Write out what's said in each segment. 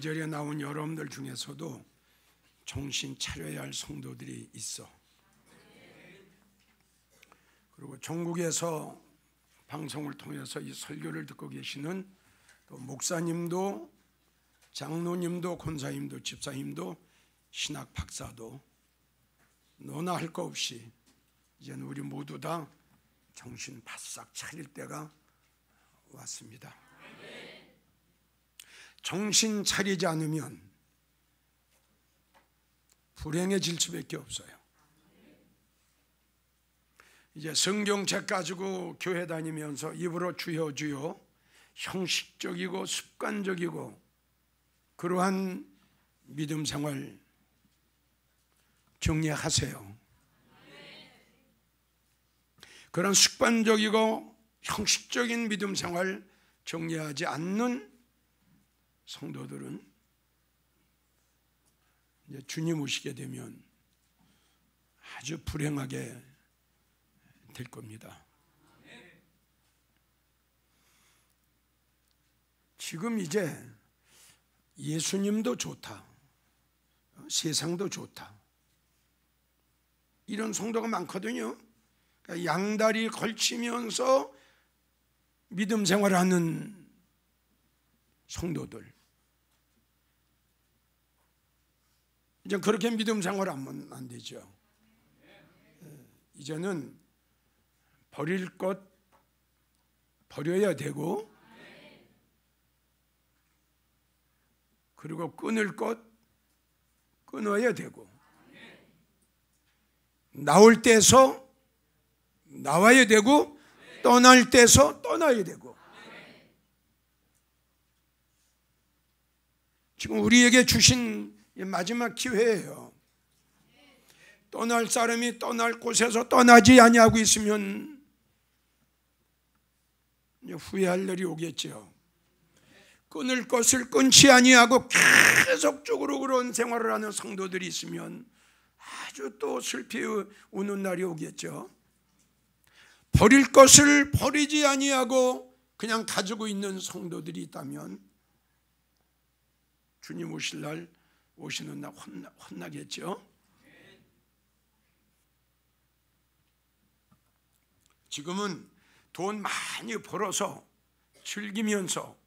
구절에 나온 여러분들 중에서도 정신 차려야 할 성도들이 있어. 그리고 전국에서 방송을 통해서 이 설교를 듣고 계시는 또 목사님도 장로님도 권사님도 집사님도 신학 박사도 너나 할 거 없이 이제는 우리 모두 다 정신 바싹 차릴 때가 왔습니다. 정신 차리지 않으면 불행해질 수밖에 없어요. 이제 성경책 가지고 교회 다니면서 입으로 주여 주여 형식적이고 습관적이고 그러한 믿음 생활 정리하세요. 그런 습관적이고 형식적인 믿음 생활 정리하지 않는 성도들은 이제 주님 오시게 되면 아주 불행하게 될 겁니다. 지금 이제 예수님도 좋다, 세상도 좋다, 이런 성도가 많거든요. 그러니까 양다리 걸치면서 믿음 생활하는 성도들, 이제 그렇게 믿음 생활하면 안 되죠. 이제는 버릴 것 버려야 되고, 그리고 끊을 것 끊어야 되고, 나올 때서 나와야 되고, 떠날 때서 떠나야 되고. 지금 우리에게 주신 마지막 기회예요. 떠날 사람이 떠날 곳에서 떠나지 아니하고 있으면 후회할 날이 오겠죠. 끊을 것을 끊지 아니하고 계속적으로 그런 생활을 하는 성도들이 있으면 아주 또 슬피 우는 날이 오겠죠. 버릴 것을 버리지 아니하고 그냥 가지고 있는 성도들이 있다면 주님 오실 날, 오시는 날 혼나겠죠. 지금은 돈 많이 벌어서 즐기면서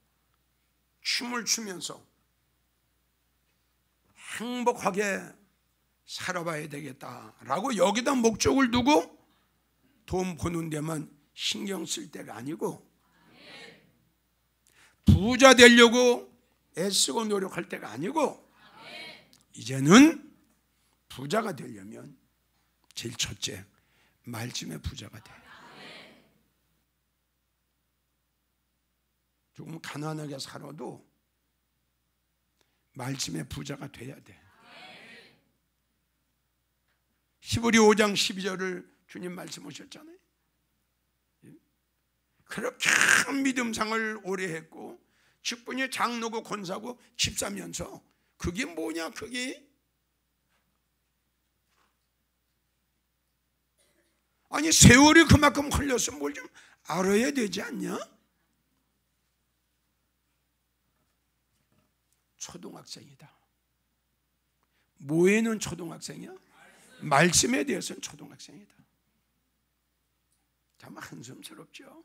춤을 추면서 행복하게 살아봐야 되겠다라고 여기다 목적을 두고 돈 버는 데만 신경 쓸 때가 아니고, 부자 되려고 애쓰고 노력할 때가 아니고, 이제는 부자가 되려면 제일 첫째 말씀의 부자가 돼. 조금 가난하게 살아도 말씀의 부자가 돼야 돼. 히브리 5장 12절을 주님 말씀하셨잖아요. 그렇게 믿음상을 오래 했고 직분이 장로고 권사고 집사면서 그게 뭐냐, 그게? 아니 세월이 그만큼 흘려서 뭘 좀 알아야 되지 않냐? 초등학생이다. 뭐에는 초등학생이야? 말씀에 대해서는 초등학생이다. 참 한숨스럽죠.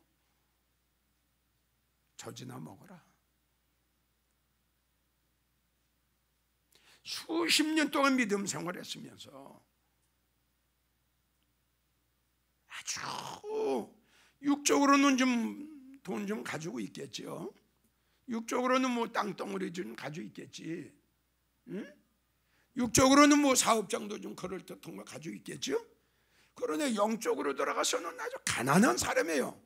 젖이나 먹어라. 수십 년 동안 믿음 생활했으면서 아주 육적으로는 좀 돈 좀 가지고 있겠죠. 육적으로는 뭐 땅덩어리 좀 가지고 있겠지. 응? 육적으로는 뭐 사업장도 좀 그럴듯한 거 가지고 있겠죠. 그러나 영적으로 돌아가서는 아주 가난한 사람이에요.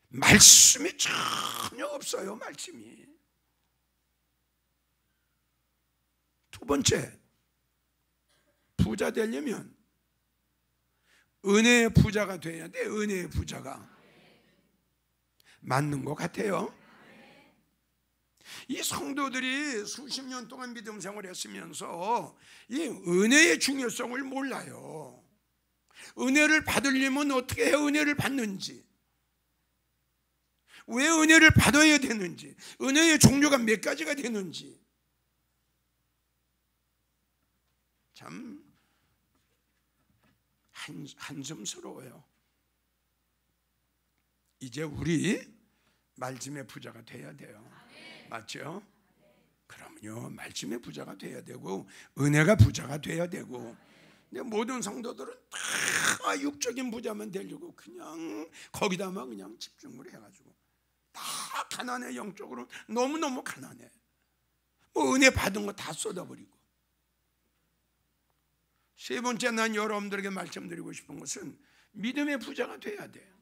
말씀이 전혀 없어요. 말씀이. 두 번째, 부자 되려면 은혜의 부자가 돼야 돼. 은혜의 부자가. 맞는 것 같아요. 이 성도들이 수십 년 동안 믿음 생활을 했으면서 이 은혜의 중요성을 몰라요. 은혜를 받으려면 어떻게 해야 은혜를 받는지, 왜 은혜를 받아야 되는지, 은혜의 종류가 몇 가지가 되는지 참 한숨스러워요. 이제 우리 말씀의 부자가 돼야 돼요. 맞죠? 그럼요, 말씀의 부자가 돼야 되고 은혜가 부자가 돼야 되고. 근데 모든 성도들은 다 육적인 부자만 되려고 그냥 거기다만 그냥 집중을 해가지고 다 가난해. 영적으로 너무너무 가난해. 뭐 은혜 받은 거 다 쏟아버리고. 세 번째, 난 여러분들에게 말씀드리고 싶은 것은 믿음의 부자가 돼야 돼요.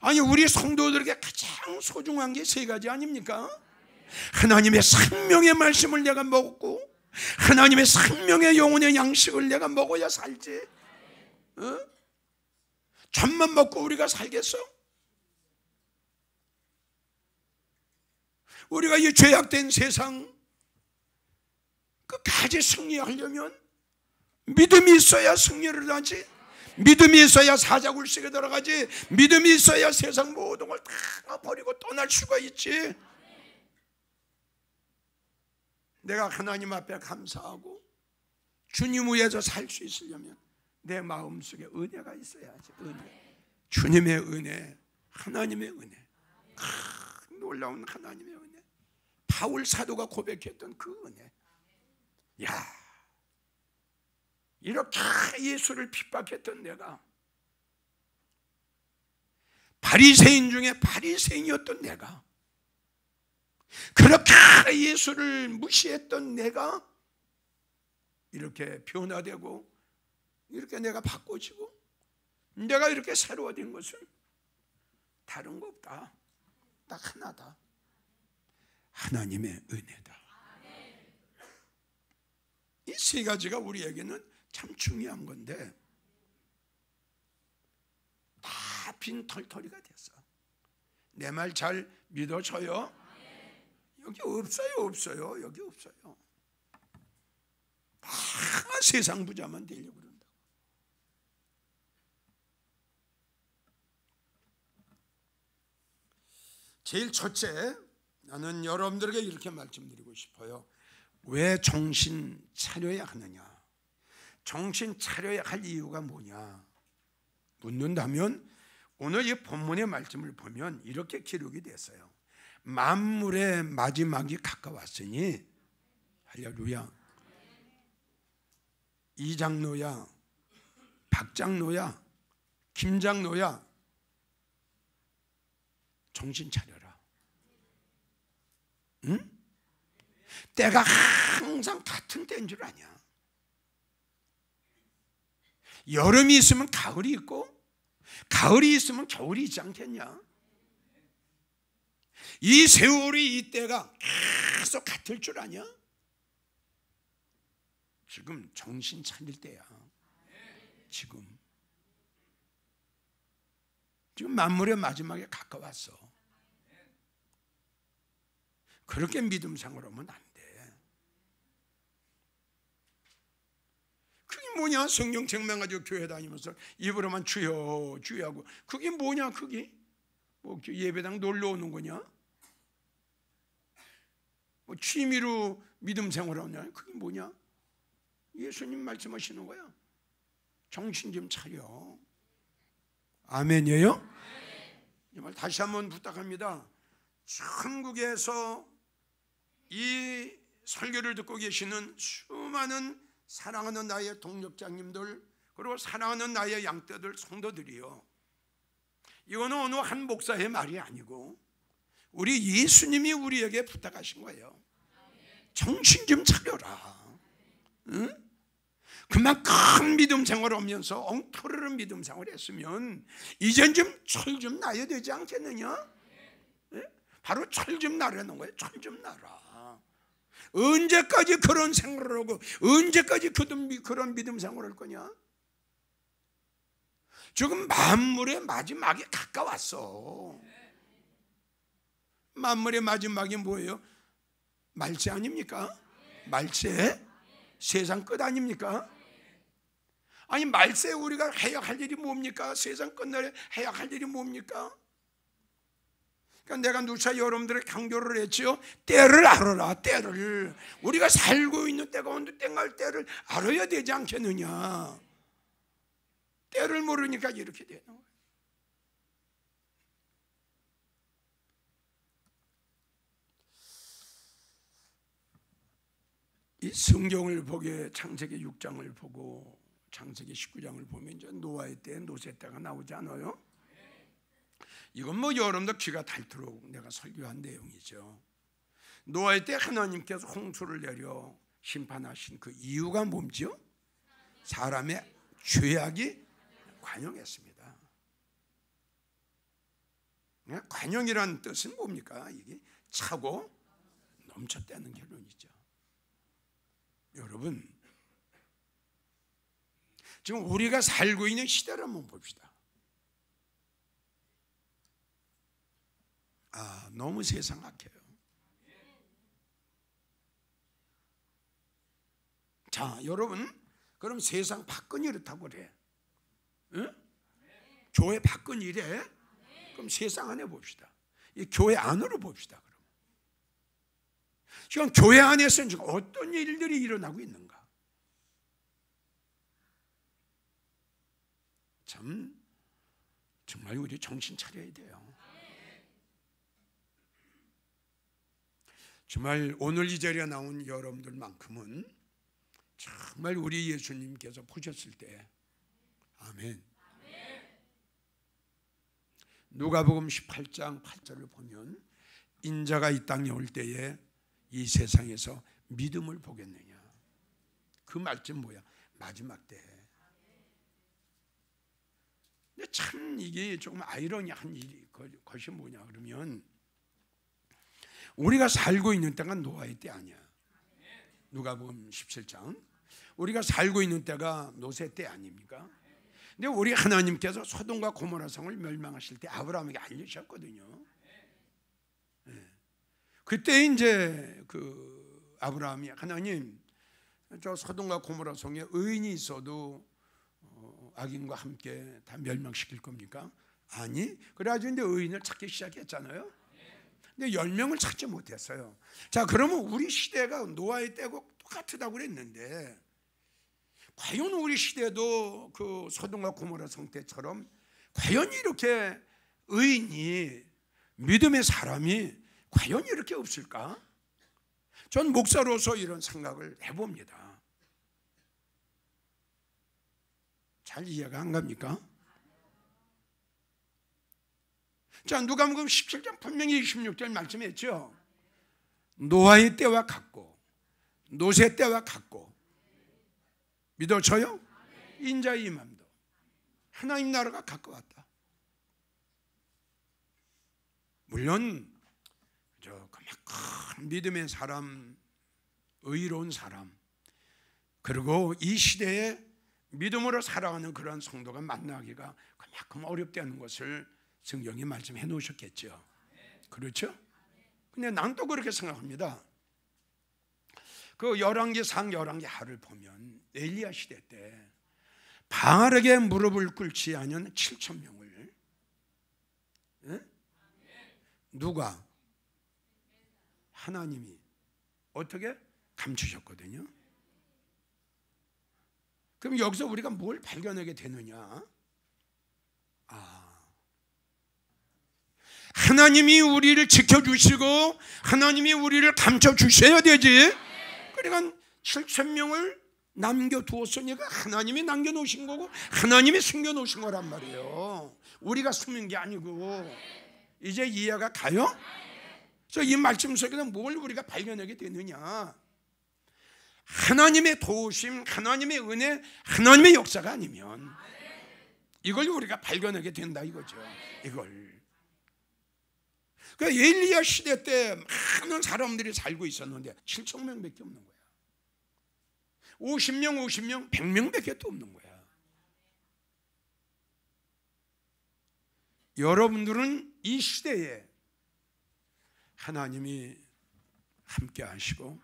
아니, 우리 성도들에게 가장 소중한 게 세 가지 아닙니까? 하나님의 생명의 말씀을 내가 먹고 하나님의 생명의 영혼의 양식을 내가 먹어야 살지. 잠만 먹고 우리가 살겠어? 우리가 이 죄악된 세상 끝까지 승리하려면 믿음이 있어야 승리를 하지. 믿음이 있어야 사자굴식에 들어가지. 믿음이 있어야 세상 모든 걸 다 버리고 떠날 수가 있지. 내가 하나님 앞에 감사하고 주님 위에서 살 수 있으려면 내 마음속에 은혜가 있어야지. 은혜, 주님의 은혜, 하나님의 은혜, 놀라운 하나님의 은혜. 바울 사도가 고백했던 그 은혜. 야, 이렇게 예수를 핍박했던 내가, 바리새인 중에 바리새인이었던 내가, 그렇게 예수를 무시했던 내가 이렇게 변화되고 이렇게 내가 바꿔지고 내가 이렇게 새로워진 것은 다른 거 없다. 딱 하나다. 하나님의 은혜다. 이 세 가지가 우리에게는 참 중요한 건데 다 빈털터리가 됐어. 내 말 잘 믿어져요? 여기 없어요. 여기 없어요. 다 세상 부자만 되려고 그런다고. 제일 첫째, 나는 여러분들에게 이렇게 말씀드리고 싶어요. 왜 정신 차려야 하느냐? 정신 차려야 할 이유가 뭐냐? 묻는다면 오늘 이 본문의 말씀을 보면 이렇게 기록이 됐어요. 만물의 마지막이 가까웠으니, 할렐루야. 이 장로야, 박 장로야, 김 장로야, 정신 차려라. 응? 때가 항상 같은 때인 줄 아냐? 여름이 있으면 가을이 있고 가을이 있으면 겨울이 있지 않겠냐? 이 세월이, 이 때가 계속 같을 줄 아냐? 지금 정신 차릴 때야. 지금 만물의 마지막에 가까웠어. 그렇게 믿음 생활하면 안 돼. 그게 뭐냐? 성경책만 가지고 교회 다니면서 입으로만 주여 주여 하고, 그게 뭐냐? 그게 뭐 예배당 놀러 오는 거냐? 뭐 취미로 믿음 생활하냐? 그게 뭐냐? 예수님 말씀하시는 거야. 정신 좀 차려. 아멘이에요? 정말 다시 한번 부탁합니다. 천국에서 이 설교를 듣고 계시는 수많은 사랑하는 나의 동력자님들, 그리고 사랑하는 나의 양떼들, 성도들이요, 이거는 어느 한 목사의 말이 아니고 우리 예수님이 우리에게 부탁하신 거예요. 정신 좀 차려라. 응? 그만큼 믿음 생활하면서 엉터리로 믿음 생활했으면 이젠 좀 철 좀 나야 되지 않겠느냐? 예? 바로 철 좀 나라는 거예요. 철 좀 나라. 언제까지 그런 생활을 하고 언제까지 그런 믿음 생활을 할 거냐? 지금 만물의 마지막이 가까웠어. 만물의 마지막이 뭐예요? 말세 아닙니까? 말세? 세상 끝 아닙니까? 아니 말세 우리가 해야 할 일이 뭡니까? 세상 끝날에 해야 할 일이 뭡니까? 그러니까 내가 누차 여러분들의 강조를 했지요. 때를 알아라. 때를. 우리가 살고 있는 때가 언제 땡갈 때를 알아야 되지 않겠느냐. 때를 모르니까 이렇게 되는 거예요. 이 성경을 보게 창세기 6장을 보고 창세기 19장을 보면 이제 노아의 때, 노세 때가 나오지 않아요? 이건 뭐 여러분들 귀가 닳도록 내가 설교한 내용이죠. 노아의 때 하나님께서 홍수를 내려 심판하신 그 이유가 뭔지요? 사람의 죄악이 관영했습니다. 관영이라는 뜻은 뭡니까? 이게 차고 넘쳤다는 결론이죠. 여러분, 지금 우리가 살고 있는 시대를 한번 봅시다. 너무 세상 악해요. 자, 여러분, 그럼 세상 밖은 이렇다고 그래. 응? 교회 밖은 이래? 그럼 세상 안에 봅시다. 이 교회 안으로 봅시다. 그럼 지금 교회 안에서는 지금 어떤 일들이 일어나고 있는가? 참 정말 우리 정신 차려야 돼요. 정말 오늘 이 자리에 나온 여러분들만큼은 정말 우리 예수님께서 보셨을 때, 아멘. 누가복음 18장 8절을 보면 인자가 이 땅에 올 때에 이 세상에서 믿음을 보겠느냐. 그 말씀 뭐야? 마지막 때. 근데 참 이게 조금 아이러니한 것이 뭐냐 그러면 우리가 살고 있는 때가 노아의 때 아니야. 누가복음 17장. 우리가 살고 있는 때가 노세 때 아닙니까? 근데 우리 하나님께서 소돔과 고모라 성을 멸망하실 때 아브라함에게 알려주셨거든요. 그때 이제 그 아브라함이 하나님, 저 소돔과 고모라 성에 의인이 있어도 악인과 함께 다 멸망시킬 겁니까? 아니. 그래가지고 이제 의인을 찾기 시작했잖아요. 근데 10명을 찾지 못했어요. 자, 그러면 우리 시대가 노아의 때고 똑같다고 그랬는데 과연 우리 시대도 그 소돔과 고모라 성 때처럼 과연 이렇게 의인이, 믿음의 사람이 과연 이렇게 없을까? 전 목사로서 이런 생각을 해봅니다. 잘 이해가 안 갑니까? 자, 누가복음 17장 분명히 26절 말씀했죠. 노아의 때와 같고 노세 때와 같고 믿어져요? 인자의 임함도 하나님 나라가 가까웠다. 물론 큰 믿음의 사람, 의로운 사람, 그리고 이 시대에 믿음으로 살아가는 그런 성도가 만나기가 그만큼 어렵다는 것을 성경이 말씀해 놓으셨겠죠. 그렇죠? 근데 난 또 그렇게 생각합니다. 그 열왕기상 열왕기하를 보면 엘리야 시대 때 바알에게 무릎을 꿇지 않은 7,000명을 누가? 하나님이 어떻게? 감추셨거든요. 그럼 여기서 우리가 뭘 발견하게 되느냐? 하나님이 우리를 지켜주시고 하나님이 우리를 감춰주셔야 되지. 그러니까 7,000명을 남겨두었으니까 하나님이 남겨놓으신 거고 하나님이 숨겨놓으신 거란 말이에요. 우리가 숨은 게 아니고. 이제 이해가 가요? 그래서 이 말씀 속에서 뭘 우리가 발견하게 되느냐? 하나님의 도우심, 하나님의 은혜, 하나님의 역사가 아니면 이걸 우리가 발견하게 된다 이거죠. 이걸. 그러니까 엘리야 시대 때 많은 사람들이 살고 있었는데 7,000명밖에 없는 거야. 50명, 100명밖에 또 없는 거야. 여러분들은 이 시대에 하나님이 함께 하시고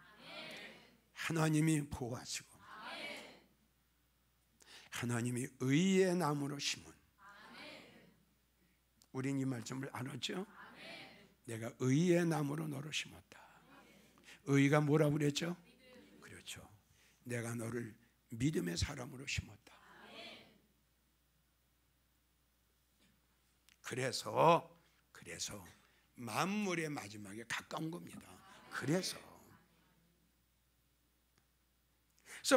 하나님이 보호하시고 하나님이 의의 나무로 심은. 우린 이 말씀을 알았죠? 내가 의의 나무로 너를 심었다. 의가 뭐라고 그랬죠? 그렇죠. 내가 너를 믿음의 사람으로 심었다. 그래서 만물의 마지막에 가까운 겁니다. 그래서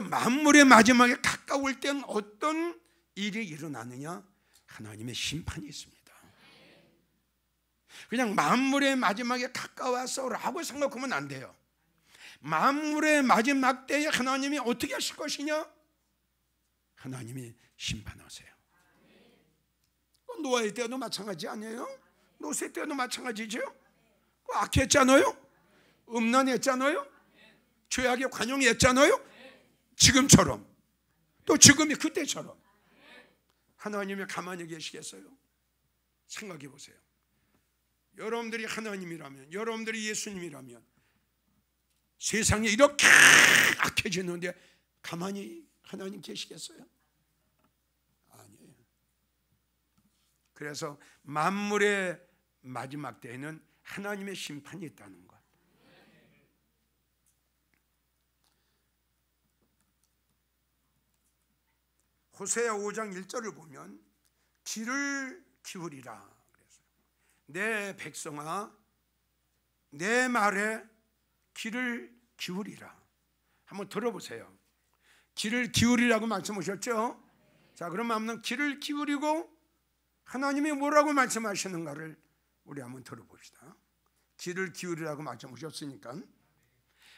만물의 마지막에 가까울 땐 어떤 일이 일어나느냐? 하나님의 심판이 있습니다. 그냥 만물의 마지막에 가까워서라고 생각하면 안 돼요. 만물의 마지막 때에 하나님이 어떻게 하실 것이냐? 하나님이 심판하세요. 노아의 때도 마찬가지 아니에요? 노세 때도 마찬가지죠? 악했잖아요? 음란했잖아요? 죄악에 관용했잖아요? 지금처럼, 또 지금이 그때처럼. 하나님이 가만히 계시겠어요? 생각해 보세요. 여러분들이 하나님이라면, 여러분들이 예수님이라면 세상이 이렇게 악해지는데 가만히 하나님 계시겠어요? 아니에요. 그래서 만물의 마지막 때에는 하나님의 심판이 있다는 것. 호세아 5장 1절을 보면 귀를 기울이라 그랬어요. 내 백성아, 내 말에 귀를 기울이라. 한번 들어보세요. 귀를 기울이라고 말씀하셨죠? 자, 그럼 한번 귀를 기울이고 하나님이 뭐라고 말씀하시는가를 우리 한번 들어봅시다. 귀를 기울이라고 말씀하셨으니까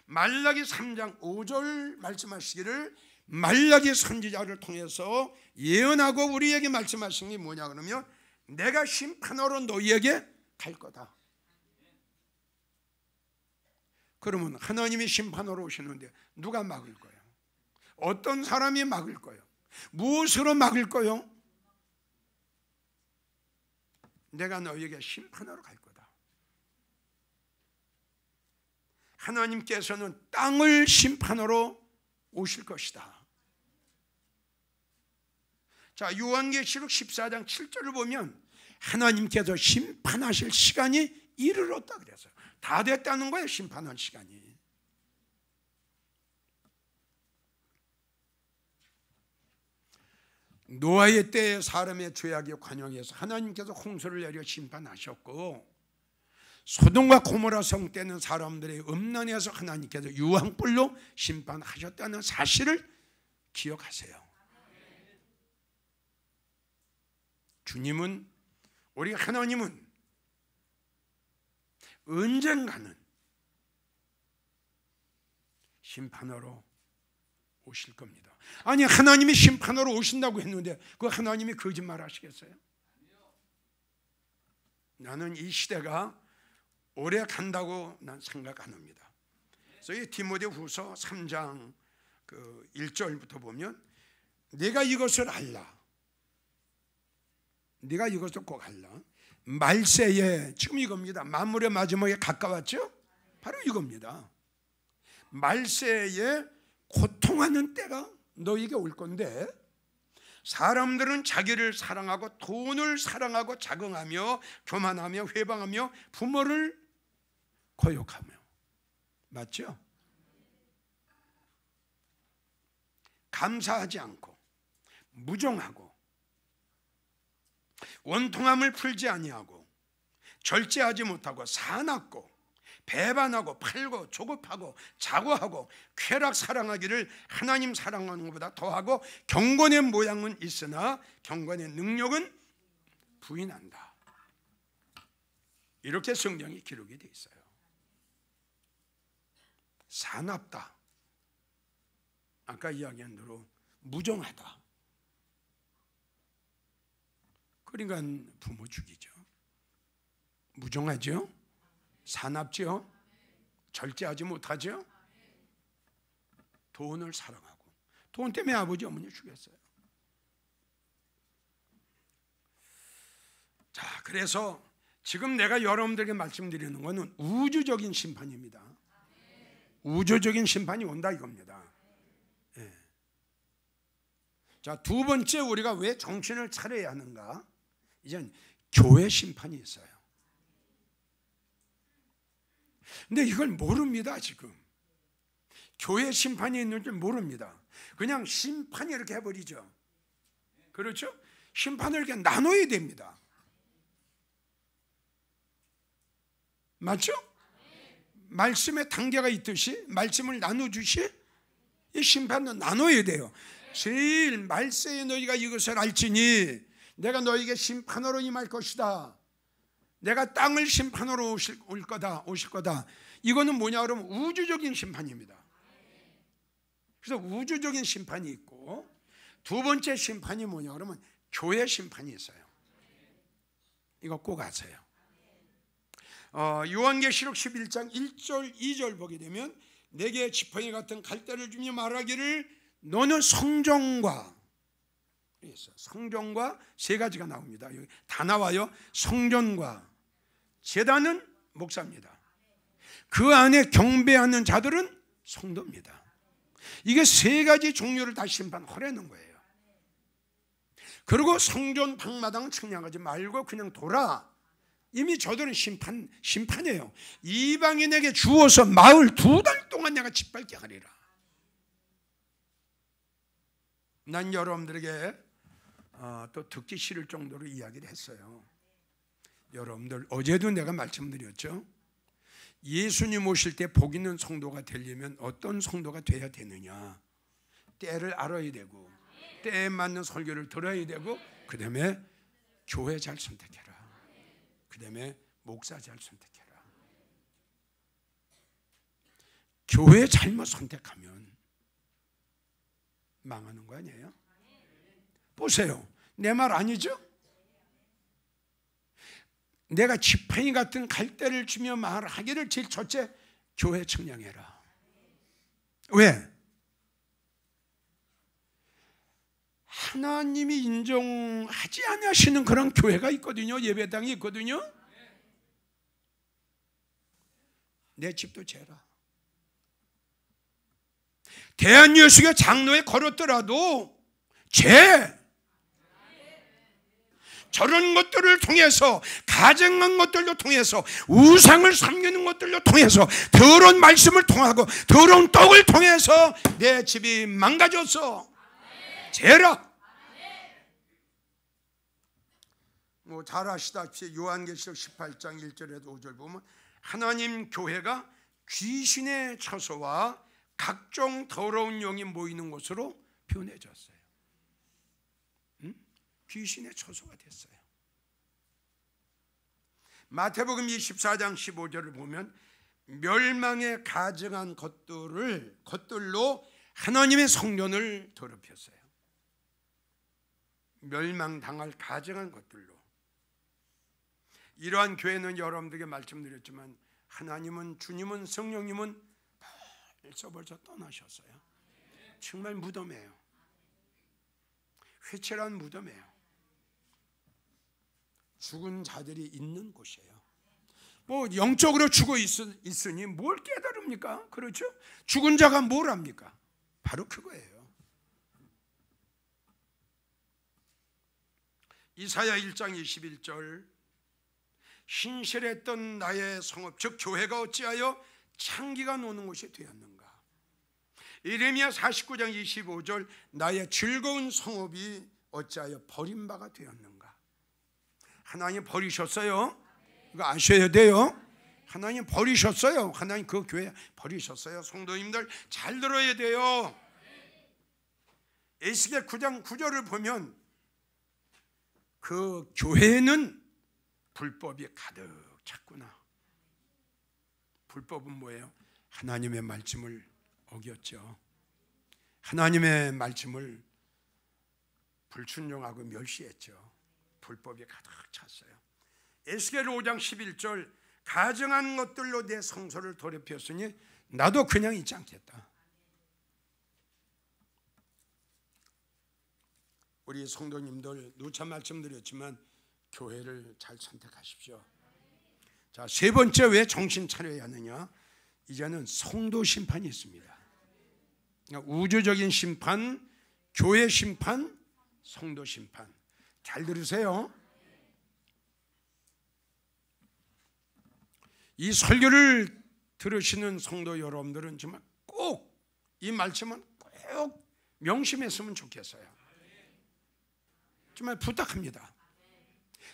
말라기 3장 5절 말씀하시기를 말라기 선지자를 통해서 예언하고 우리에게 말씀하신 게 뭐냐 그러면 내가 심판하러 너희에게 갈 거다. 그러면 하나님이 심판하러 오시는데 누가 막을 거예요? 어떤 사람이 막을 거예요? 무엇으로 막을 거예요? 내가 너희에게 심판하러 갈 거다. 하나님께서는 땅을 심판하러 오실 것이다. 자, 요한계시록 14장 7절을 보면 하나님께서 심판하실 시간이 이르렀다 그랬어요. 다 됐다는 거예요. 심판할 시간이. 노아의 때에 사람의 죄악에 관용해서 하나님께서 홍수를 내려 심판하셨고, 소돔과 고모라 성 때는 사람들의 음란해서 하나님께서 유황불로 심판하셨다는 사실을 기억하세요. 주님은, 우리 하나님은 언젠가는 심판하러 오실 겁니다. 아니, 하나님이 심판하러 오신다고 했는데 그 하나님이 거짓말 하시겠어요? 나는 이 시대가 오래 간다고 난 생각 안 합니다. 그래서 이 디모데후서 3장 1절부터 보면 내가 이것을 알라. 네가 이것을 꼭 알라. 말세에, 지금 이겁니다. 만물의 마지막에 가까웠죠? 바로 이겁니다. 말세에 고통하는 때가 너에게 올 건데 사람들은 자기를 사랑하고 돈을 사랑하고 자긍하며 교만하며 회방하며 부모를 거역하며. 맞죠? 감사하지 않고 무정하고 원통함을 풀지 아니하고 절제하지 못하고 사납고 배반하고 팔고 조급하고 자고하고 쾌락 사랑하기를 하나님 사랑하는 것보다 더하고 경건의 모양은 있으나 경건의 능력은 부인한다. 이렇게 성경이 기록이 되어 있어요. 사납다. 아까 이야기한 대로 무정하다. 그러니까 부모 죽이죠. 무정하죠. 사납죠. 절제하지 못하죠. 돈을 사랑하고 돈 때문에 아버지 어머니 죽였어요. 자, 그래서 지금 내가 여러분들에게 말씀드리는 것은 우주적인 심판입니다. 우주적인 심판이 온다 이겁니다. 예. 자, 두 번째 우리가 왜 정신을 차려야 하는가? 이젠 교회 심판이 있어요. 근데 이걸 모릅니다. 지금 교회 심판이 있는 줄 모릅니다. 그냥 심판이 이렇게 해버리죠. 그렇죠? 심판을 이렇게 나눠야 됩니다. 맞죠? 말씀에 단계가 있듯이 말씀을 나눠주시 이 심판은 나눠야 돼요. 제일 말세에 너희가 이것을 알지니 내가 너희에게 심판으로 임할 것이다. 내가 땅을 심판으로 오실 거다. 이거는 뭐냐 그러면 우주적인 심판입니다. 그래서 우주적인 심판이 있고, 두 번째 심판이 뭐냐 그러면 교회 심판이 있어요. 이거 꼭 아세요. 요한계시록 11장 1절 2절 보게 되면 내게 지팡이 같은 갈대를 주며 말하기를 너는 성전과, 성전과 세 가지가 나옵니다. 여기 다 나와요. 성전과 제단은 목사입니다. 그 안에 경배하는 자들은 성도입니다. 이게 세 가지 종류를 다 심판하라는 거예요. 그리고 성전 방마당 측량하지 말고 그냥 돌아. 이미 저들은 심판이에요. 이방인에게 주어서 마을 2달 동안 내가 짓밟게 하리라. 난 여러분들에게 또 듣기 싫을 정도로 이야기를 했어요. 여러분들 어제도 내가 말씀드렸죠. 예수님 오실 때 복 있는 성도가 되려면 어떤 성도가 돼야 되느냐. 때를 알아야 되고 때에 맞는 설교를 들어야 되고, 그 다음에 교회 잘 선택해라. 그 다음에 목사 잘 선택해라. 교회 잘못 선택하면 망하는 거 아니에요? 보세요. 내 말 아니죠? 내가 지팡이 같은 갈대를 주며 말하기를 제일 첫째 교회 측량해라. 왜? 하나님이 인정하지 않으시는 그런 교회가 있거든요. 예배당이 있거든요. 내 집도 재라. 대한예수교 장로에 걸었더라도 재. 저런 것들을 통해서, 가정한 것들로 통해서, 우상을 섬기는 것들로 통해서, 더러운 말씀을 통하고 더러운 떡을 통해서 내 집이 망가졌어. 재라. 뭐 잘 아시다시피 요한계시록 18장 1절에도 5절 보면 하나님 교회가 귀신의 처소와 각종 더러운 영이 모이는 곳으로 표현해졌어요. 귀신의 처소가 됐어요. 마태복음 24장 15절을 보면 멸망에 가증한 것들로 하나님의 성전을 더럽혔어요. 멸망당할 가증한 것들로. 이러한 교회는 여러분들에게 말씀드렸지만 하나님은, 주님은, 성령님은 벌써 떠나셨어요. 정말 무덤이에요. 회칠한 무덤이에요. 죽은 자들이 있는 곳이에요. 뭐 영적으로 죽어 있으니 뭘 깨달습니까? 그렇죠? 죽은 자가 뭘 합니까? 바로 그거예요. 이사야 1장 21절 신실했던 나의 성읍 즉 교회가 어찌하여 창기가 노는 곳이 되었는가. 예레미야 49장 25절 나의 즐거운 성읍이 어찌하여 버림바가 되었는가. 하나님 버리셨어요. 이거 아셔야 돼요. 하나님 버리셨어요. 하나님 그 교회 버리셨어요. 성도님들 잘 들어야 돼요. 에스겔 9장 9절을 보면 그 교회는 불법이 가득 찼구나. 불법은 뭐예요? 하나님의 말씀을 어겼죠. 하나님의 말씀을 불순종하고 멸시했죠. 불법이 가득 찼어요. 에스겔 5장 11절 가증한 것들로 내 성소를 더럽혔으니 나도 그냥 있지 않겠다. 우리 성도님들 누차 말씀드렸지만 교회를 잘 선택하십시오. 자, 세 번째 왜 정신 차려야 하느냐? 이제는 성도 심판이 있습니다. 우주적인 심판, 교회 심판, 성도 심판. 잘 들으세요. 이 설교를 들으시는 성도 여러분들은 정말 꼭 이 말씀은 꼭 명심했으면 좋겠어요. 정말 부탁합니다.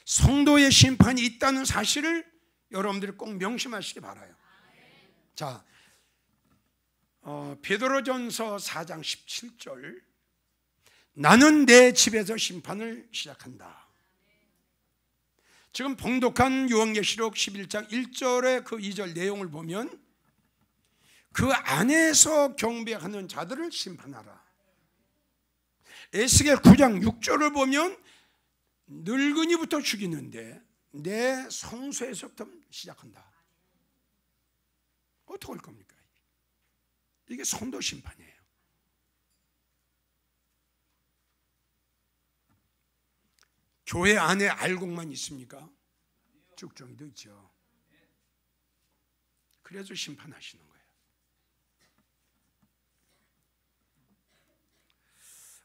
성도의 심판이 있다는 사실을 여러분들이 꼭 명심하시기 바라요. 자, 베드로전서 4장 17절, 나는 내 집에서 심판을 시작한다. 지금 봉독한 요한계시록 11장 1절의 그 2절 내용을 보면 그 안에서 경배하는 자들을 심판하라. 에스겔 9장 6절을 보면 늙은이부터 죽이는데 내 성소에서부터 시작한다. 어떻게 할 겁니까? 이게 성도 심판이에요. 교회 안에 알곡만 있습니까? 쭉정이도 있죠. 그래서 심판하시는 거예요.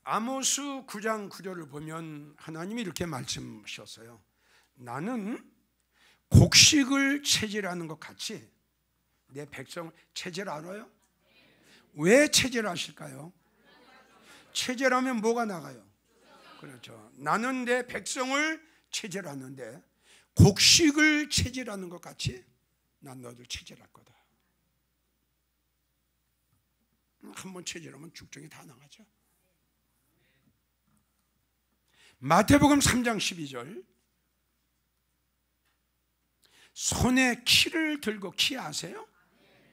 아모스 9장 9절을 보면 하나님이 이렇게 말씀하셨어요. 나는 곡식을 채질하는 것 같이 내 백성을 채질하러요? 왜 채질하실까요? 채질하면 뭐가 나가요? 그렇죠. 나는 내 백성을 채질하는데 곡식을 채질하는 것 같이 난 너희들 채질할 거다. 한번 채질하면 죽정이 다 나가죠. 마태복음 3장 12절, 손에 키를 들고, 키 아세요?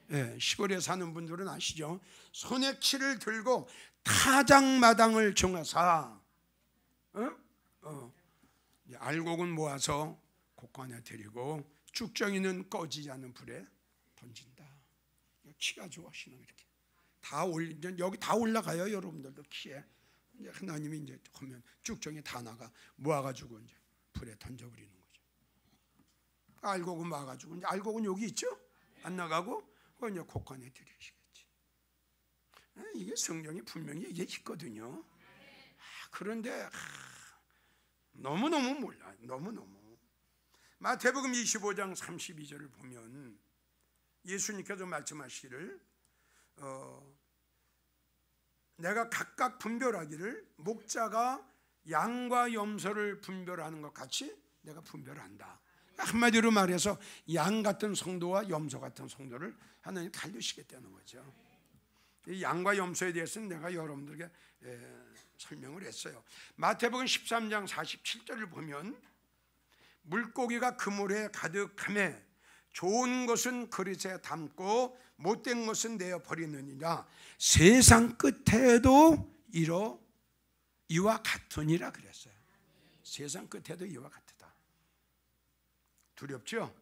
네, 시골에 사는 분들은 아시죠? 손에 키를 들고 타작마당을 정하사 알곡은 모아서 곡간에 들이고 쭉정이는 꺼지지 않는 불에 던진다. 키가 좋아하시는 이렇게 다 여기 다 올라가요. 여러분들도 키에. 이제 하나님이 이제 하면 쭉정이 다 나가 모아가지고 이제 불에 던져버리는 거죠. 알곡은 모아가지고 이제 알곡은 여기 있죠? 안 나가고 그거 이제 곡간에 들이시겠지. 이게 성경이 분명히 이게 있거든요. 그런데 너무너무 몰라요. 너무너무. 마태복음 25장 32절을 보면 예수님께서 말씀하시기를 내가 각각 분별하기를 목자가 양과 염소를 분별하는 것 같이 내가 분별한다. 한마디로 말해서 양 같은 성도와 염소 같은 성도를 하나님 갈리시겠다는 거죠. 이 양과 염소에 대해서는 내가 여러분들에게 설명을 했어요. 마태복음 13장 47절을 보면 물고기가 그물에 가득하매 좋은 것은 그릇에 담고 못된 것은 내어 버리느니라. 세상 끝에도 이와 같으니라 그랬어요. 세상 끝에도 이와 같다. 두렵죠?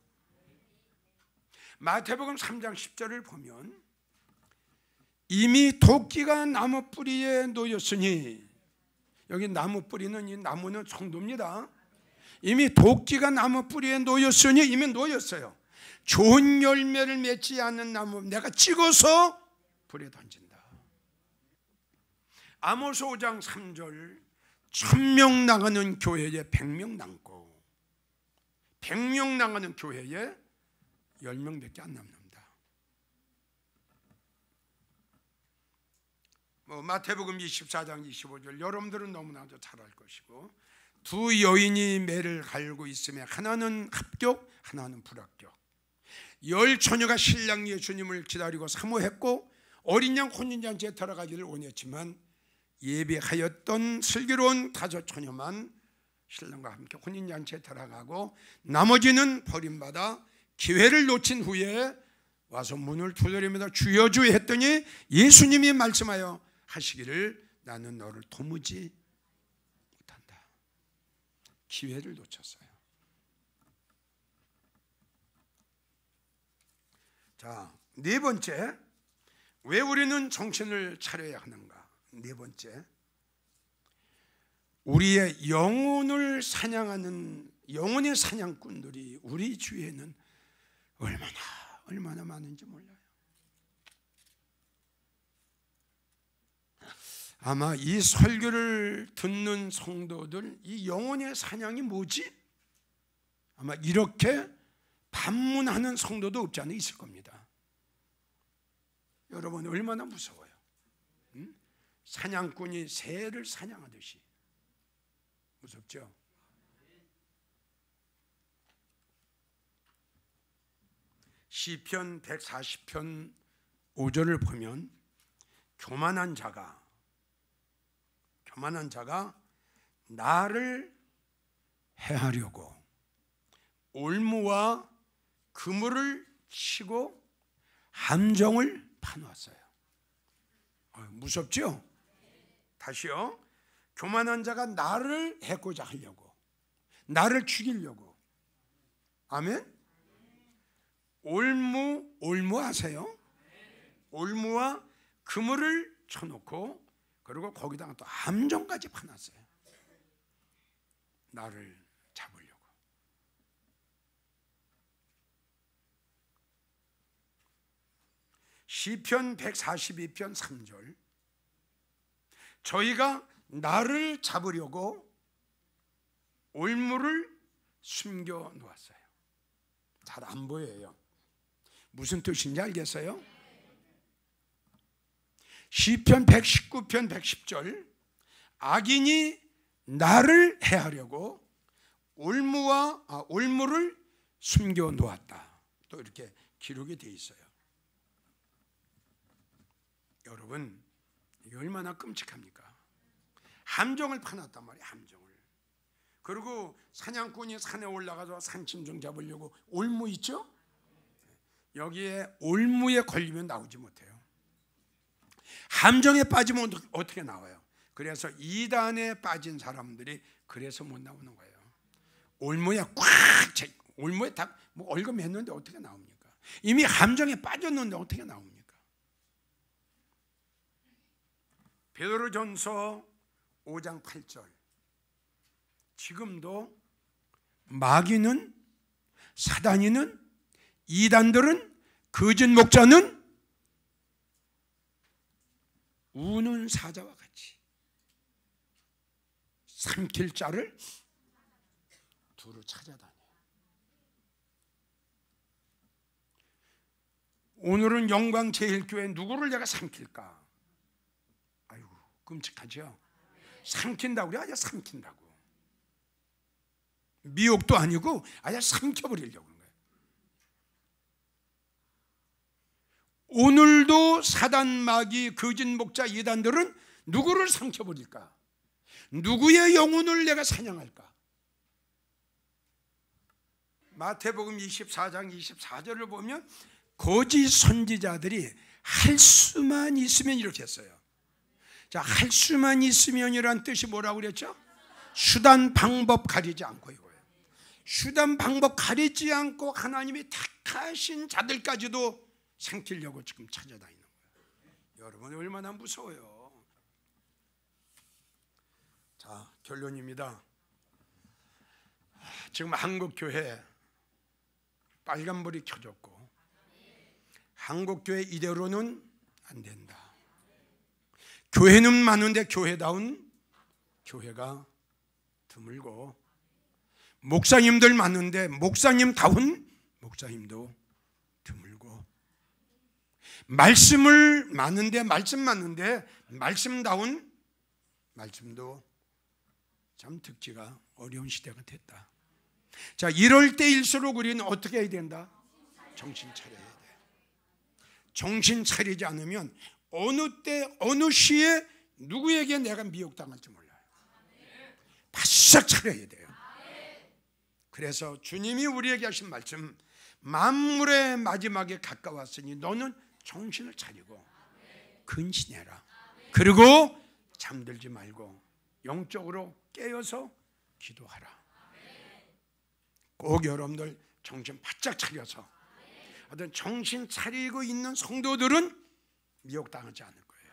마태복음 3장 10절을 보면 이미 도끼가 나무 뿌리에 놓였으니, 여기 나무 뿌리는 이 나무는 성도입니다. 이미 도끼가 나무 뿌리에 놓였으니, 이미 놓였어요. 좋은 열매를 맺지 않는 나무 내가 찍어서 불에 던진다. 아모스 5장 3절, 1000명 나가는 교회에 100명 남고 100명 나가는 교회에 10명밖에 안 남는다. 마태복음 24장 25절 여러분들은 너무나도 잘 알 것이고, 두 여인이 매를 갈고 있으며 하나는 합격, 하나는 불합격. 10처녀가 신랑 예수님을 기다리고 사모했고 어린 양 혼인잔치에 들어가기를 원했지만 예배하였던 슬기로운 5처녀만 신랑과 함께 혼인잔치에 들어가고 나머지는 버림받아 기회를 놓친 후에 와서 문을 두드리면서 주여 주여 했더니 예수님이 말씀하여 하시기를 나는 너를 도무지 못한다. 기회를 놓쳤어요. 자, 네 번째, 왜 우리는 정신을 차려야 하는가? 네 번째, 우리의 영혼을 사냥하는 영혼의 사냥꾼들이 우리 주위에는 얼마나 많은지 몰라요. 아마 이 설교를 듣는 성도들, 이 영혼의 사냥이 뭐지? 아마 이렇게 반문하는 성도도 없지 않아 있을 겁니다. 여러분 얼마나 무서워요. 사냥꾼이 새를 사냥하듯이 무섭죠? 시편 140편 5절을 보면 교만한 자가 나를 해하려고 올무와 그물을 치고 함정을 파놓았어요. 무섭죠? 다시요. 교만한 자가 나를 해코자 하려고, 나를 죽이려고. 아멘. 올무 아세요? 올무와 그물을 쳐놓고 그리고 거기다가 또 함정까지 파놨어요. 나를 잡으려고. 시편 142편 3절, 저희가 나를 잡으려고 올무를 숨겨 놓았어요. 잘 안 보여요. 무슨 뜻인지 알겠어요? 시편 119편 110절, 악인이 나를 해하려고 올무를 숨겨 놓았다. 또 이렇게 기록이 되어 있어요. 여러분 이게 얼마나 끔찍합니까? 함정을 파놨단 말이에요. 함정을. 그리고 사냥꾼이 산에 올라가서 산짐승 잡으려고 올무 있죠? 여기에 올무에 걸리면 나오지 못해요. 함정에 빠지면 어떻게 나와요? 그래서 이단에 빠진 사람들이 그래서 못 나오는 거예요. 올무에 올무에 다 얼금했는데 어떻게 나옵니까? 이미 함정에 빠졌는데 어떻게 나옵니까? 베드로전서 5장 8절, 지금도 마귀는, 사단이는, 이단들은, 거짓 목자는 우는 사자와 같이 삼킬 자를 두루 찾아다녀요. 오늘은 영광제일교회 누구를 내가 삼킬까? 아이고 끔찍하죠. 삼킨다고 그래. 아예 삼킨다고. 미혹도 아니고 아예 삼켜버리려고 하는 거예요. 오늘도 사단, 마귀, 거짓 목자, 이단들은 누구를 삼켜버릴까? 누구의 영혼을 내가 사냥할까? 마태복음 24장 24절을 보면 거짓 선지자들이 할 수만 있으면 이렇게 했어요. 자, 할 수만 있으면이란 뜻이 뭐라고 그랬죠? 수단 방법 가리지 않고 이거예요. 수단 방법 가리지 않고 하나님이 택하신 자들까지도 삼키려고 지금 찾아다니는 거예요. 여러분 얼마나 무서워요. 자, 결론입니다. 지금 한국교회 빨간불이 켜졌고 한국교회 이대로는 안 된다. 교회는 많은데 교회다운 교회가 드물고, 목사님들 많은데 목사님다운 목사님도 드물고, 말씀을 많은데 말씀 많은데 말씀다운 말씀도 참 듣기가 어려운 시대가 됐다. 자, 이럴 때일수록 우리는 어떻게 해야 된다? 정신 차려야 돼. 정신 차리지 않으면 어느 때 어느 시에 누구에게 내가 미혹당할지 몰라요. 바싹 차려야 돼요. 그래서 주님이 우리에게 하신 말씀, 만물의 마지막에 가까웠으니 너는 정신을 차리고 근신해라. 그리고 잠들지 말고 영적으로 깨어서 기도하라. 꼭 여러분들 정신 바짝 차려서, 어떤 정신 차리고 있는 성도들은 미혹당하지 않을 거예요.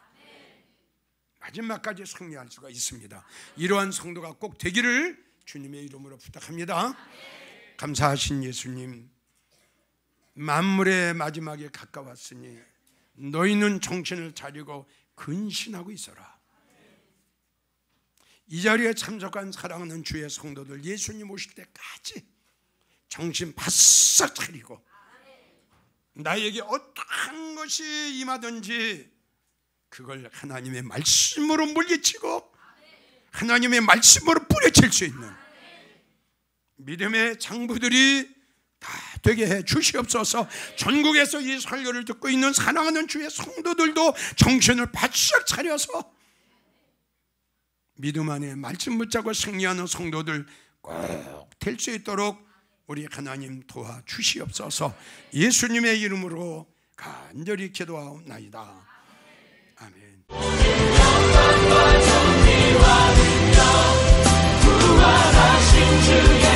마지막까지 승리할 수가 있습니다. 이러한 성도가 꼭 되기를 주님의 이름으로 부탁합니다. 감사하신 예수님, 만물의 마지막에 가까웠으니 너희는 정신을 차리고 근신하고 있어라. 이 자리에 참석한 사랑하는 주의 성도들, 예수님 오실 때까지 정신 바싹 차리고 나에게 어떠한 것이 임하든지 그걸 하나님의 말씀으로 물리치고 하나님의 말씀으로 뿌려칠 수 있는 믿음의 장부들이 다 되게 해 주시옵소서. 전국에서 이 설교를 듣고 있는 사랑하는 주의 성도들도 정신을 바싹 차려서 믿음 안에 말씀 붙잡고 승리하는 성도들 꼭 될 수 있도록 우리 하나님 도와주시옵소서. 예수님의 이름으로 간절히 기도하옵나이다. 아멘. 구원하신 주의